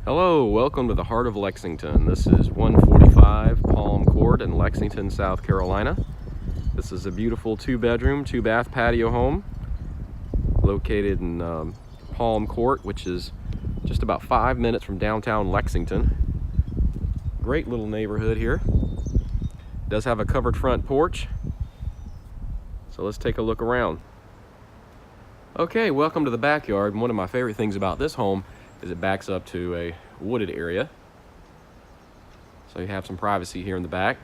Hello, welcome to the heart of Lexington. This is 145 Palm Court in Lexington, South Carolina. This is a beautiful 2-bedroom, 2-bath patio home located in Palm Court, which is just about 5 minutes from downtown Lexington. Great little neighborhood here. Does have a covered front porch. So let's take a look around. Okay, welcome to the backyard. And one of my favorite things about this home is it backs up to a wooded area. So you have some privacy here in the back.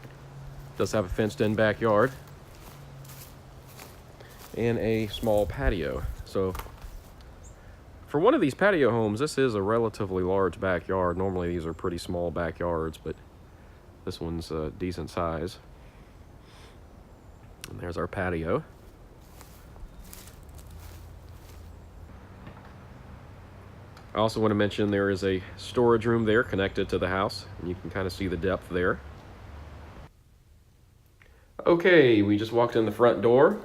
It does have a fenced-in backyard and a small patio. So for one of these patio homes, this is a relatively large backyard. Normally these are pretty small backyards, but this one's a decent size. And there's our patio. I also want to mention there is a storage room there connected to the house, and you can kind of see the depth there. Okay, we just walked in the front door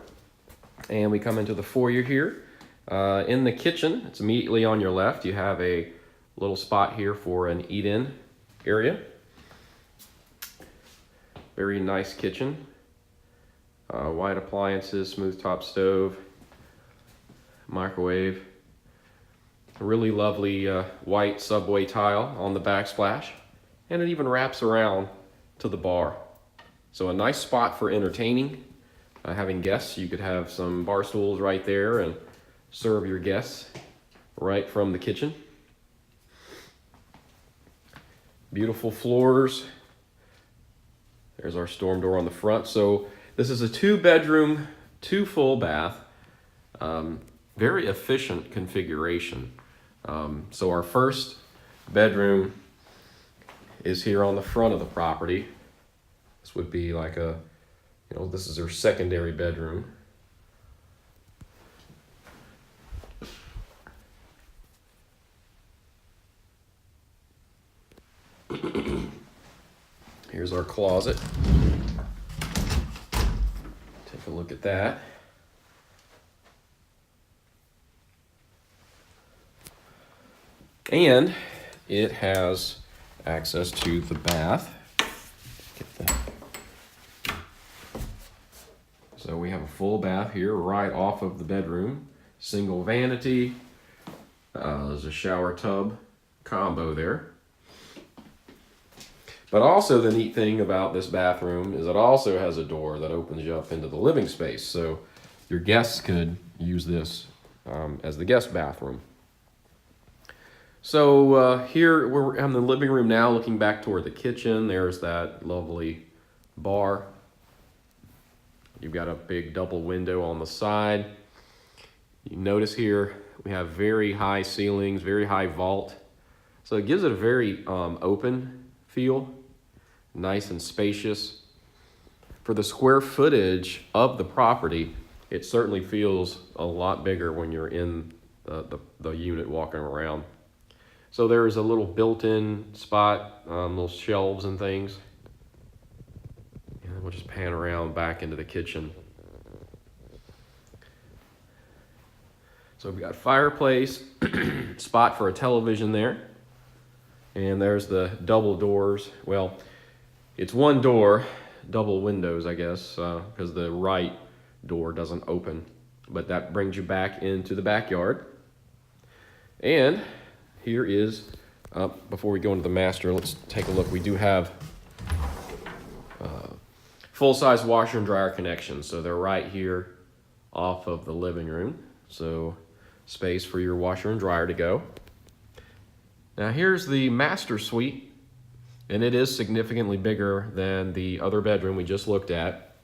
and we come into the foyer here. In the kitchen, it's immediately on your left. You have a little spot here for an eat-in area. Very nice kitchen. White appliances, smooth top stove, microwave. A really lovely white subway tile on the backsplash, and it even wraps around to the bar. So a nice spot for entertaining. Having guests, you could have some bar stools right there and serve your guests right from the kitchen. Beautiful floors. There's our storm door on the front. So this is a 2-bedroom, 2 full bath. Very efficient configuration. So our first bedroom is here on the front of the property. This would be like this is our secondary bedroom. Here's our closet. Take a look at that. And it has access to the bath. So we have a full bath here right off of the bedroom. Single vanity. There's a shower tub combo there. But also the neat thing about this bathroom is it also has a door that opens you up into the living space. So your guests could use this as the guest bathroom. So here we're in the living room now, looking back toward the kitchen. There's that lovely bar. You've got a big double window on the side. You notice here we have very high ceilings, very high vault. So it gives it a very open feel, nice and spacious. For the square footage of the property, it certainly feels a lot bigger when you're in the unit walking around. So there's a little built-in spot, little shelves and things. And we'll just pan around back into the kitchen. So we've got fireplace, spot for a television there. And there's the double doors. Well, it's one door, double windows, I guess, because the right door doesn't open. But that brings you back into the backyard. And here is, before we go into the master, let's take a look. We do have full-size washer and dryer connections. So they're right here off of the living room. So space for your washer and dryer to go. Now here's the master suite, and it is significantly bigger than the other bedroom we just looked at.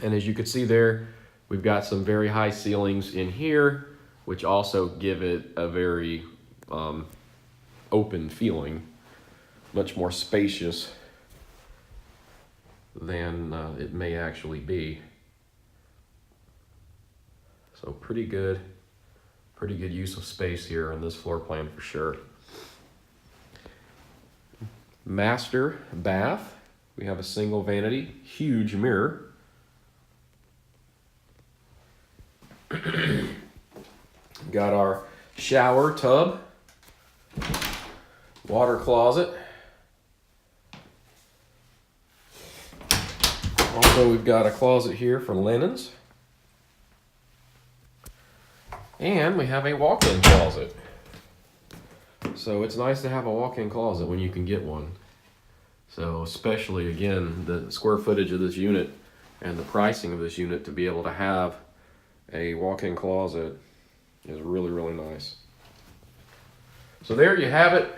And as you can see there, we've got some very high ceilings in here, which also give it a very open feeling, much more spacious than it may actually be. So pretty good use of space here in this floor plan for sure. Master bath. We have a single vanity, huge mirror. Got our shower tub. Water closet. Also, we've got a closet here for linens. And we have a walk-in closet. So it's nice to have a walk-in closet when you can get one. So especially, again, the square footage of this unit and the pricing of this unit, to be able to have a walk-in closet is really, really nice. So there you have it.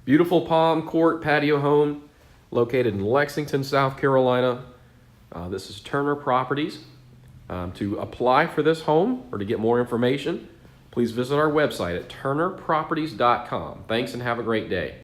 Beautiful Palm Court patio home located in Lexington, South Carolina. This is Turner Properties. To apply for this home or to get more information, please visit our website at turnerproperties.com. Thanks and have a great day.